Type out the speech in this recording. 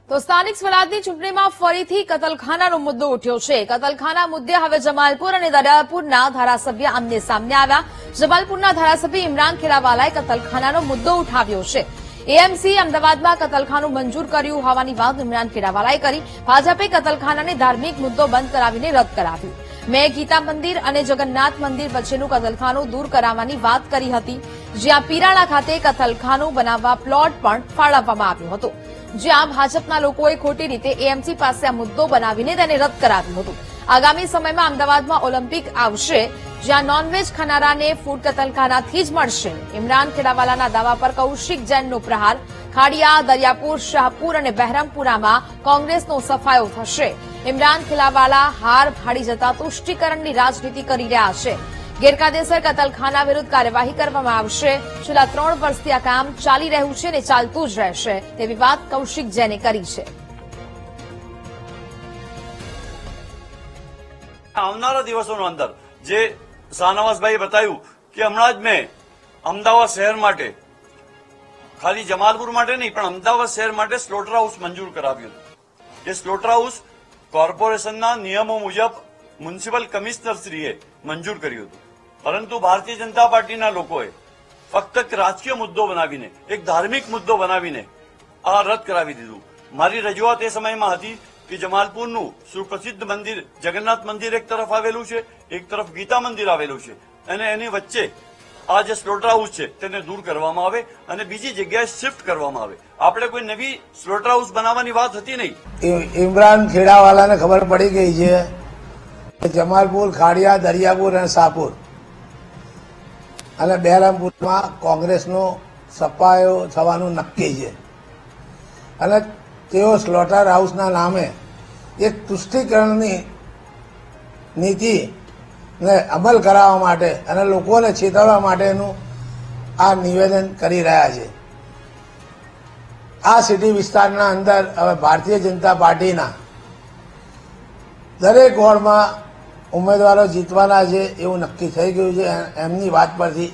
તો સ્થાનિક સ્વરાજની ચૂંટણીમાં ફરીથી કતલખાનાનો મુદ્દો ઉઠ્યો છે। કતલખાના મુદ્દે હવે જમાલપુર અને દરિયાપુરના ધારાસભ્ય આમને સામને આવ્યા। જમાલપુરના ધારાસભ્ય ઇમરાન ખેડાવાલાએ કતલખાનાનો મુદ્દો ઉઠાવ્યો છે। એએમસી અમદાવાદમાં કતલખાનું મંજૂર કર્યું હોવાની વાત ઇમરાન ખેડાવાલાએ કરી। ભાજપે કતલખાનાને ધાર્મિક મુદ્દો બંધ કરાવીને રદ કરાવ્યું। મેં ગીતા મંદિર અને જગન્નાથ મંદિર વચ્ચેનું કતલખાનું દૂર કરાવવાની વાત કરી હતી, જ્યાં પીરાણા ખાતે કતલખાનું બનાવવા પ્લોટ પણ ફાળવવામાં આવ્યો હતો, જ્યાં ભાજપના લોકોએ ખોટી રીતે એએમસી પાસે આ મુદ્દો બનાવીને તેને રદ કરાવ્યું હતું। આગામી સમયમાં અમદાવાદમાં ઓલિમ્પિક આવશે, જ્યાં નોનવેજ ખાનારાને ફૂડ કતલખાનાથી જ મળશે। ઇમરાન ખેડાવાલાના દાવા પર કૌશિક જૈનનો પ્રહાર। ખાડિયા, દરિયાપુર, શાહપુર અને બહેરામપુરામાં કોંગ્રેસનો સફાયો થશે। ઇમરાન ખેડાવાલા હાર ભાડી જતા તુષ્ટિકરણની રાજનીતિ કરી રહ્યા છે। ગેરકાયદેસર કતલખાના વિરુદ્ધ કાર્યવાહી કરવામાં આવશે। છેલ્લા 3 વર્ષથી આ કામ ચાલી રહ્યું છે અને ચાલતું જ રહેશે, તેવી વાત કૌશિક જૈને કરી છે। આવનારા દિવસોની અંદર જે શાહનવાઝભાઈએ બતાવ્યું કે હમણાં જ મેં અમદાવાદ શહેર માટે, ખાલી જમાલપુર માટે નહીં પણ અમદાવાદ શહેર માટે સ્લોટર હાઉસ મંજૂર કરાવ્યું હતું। એ સ્લોટર હાઉસ કોર્પોરેશનના નિયમો મુજબ મ્યુનિસિપલ કમિશનરશ્રીએ મંજૂર કર્યું હતું, પરંતુ ભારતીય જનતા પાર્ટીના લોકોએ ફક્ત એક રાજકીય મુદ્દો બનાવીને, એક ધાર્મિક મુદ્દો બનાવીને આ રદ કરાવી દીધું। મારી રજૂઆત એ સમયમાં હતી કે જમાલપુરનું સુપ્રસિદ્ધ મંદિર જગન્નાથ મંદિર એક તરફ આવેલું છે, એક તરફ ગીતા મંદિર આવેલું છે, અને એની વચ્ચે આ જે સ્લોટર હાઉસ છે તેને દૂર કરવામાં આવે અને બીજી જગ્યાએ શિફ્ટ કરવામાં આવે। આપણે કોઈ નવી સ્લોટર હાઉસ બનાવવાની વાત હતી નહીં। ઇમરાન ખેડાવાલાને ખબર પડી ગઈ છે કે જમાલપુર, ખાડિયા, દરિયાપુર અને શાહપુર અને બહેરામપુરમાં કોંગ્રેસનો સફાયો થવાનું નક્કી છે, અને તેઓ સ્લોટર હાઉસના નામે એક તુષ્ટિકરણની નીતિને અમલ કરાવવા માટે અને લોકોને ચેતવવા માટેનું આ નિવેદન કરી રહ્યા છે। આ સિટી વિસ્તારના અંદર હવે ભારતીય જનતા પાર્ટીના દરેક વોર્ડમાં ઉમેદવારો જીતવાના છે એવું નક્કી થઈ ગયું છે। એમની વાત પરથી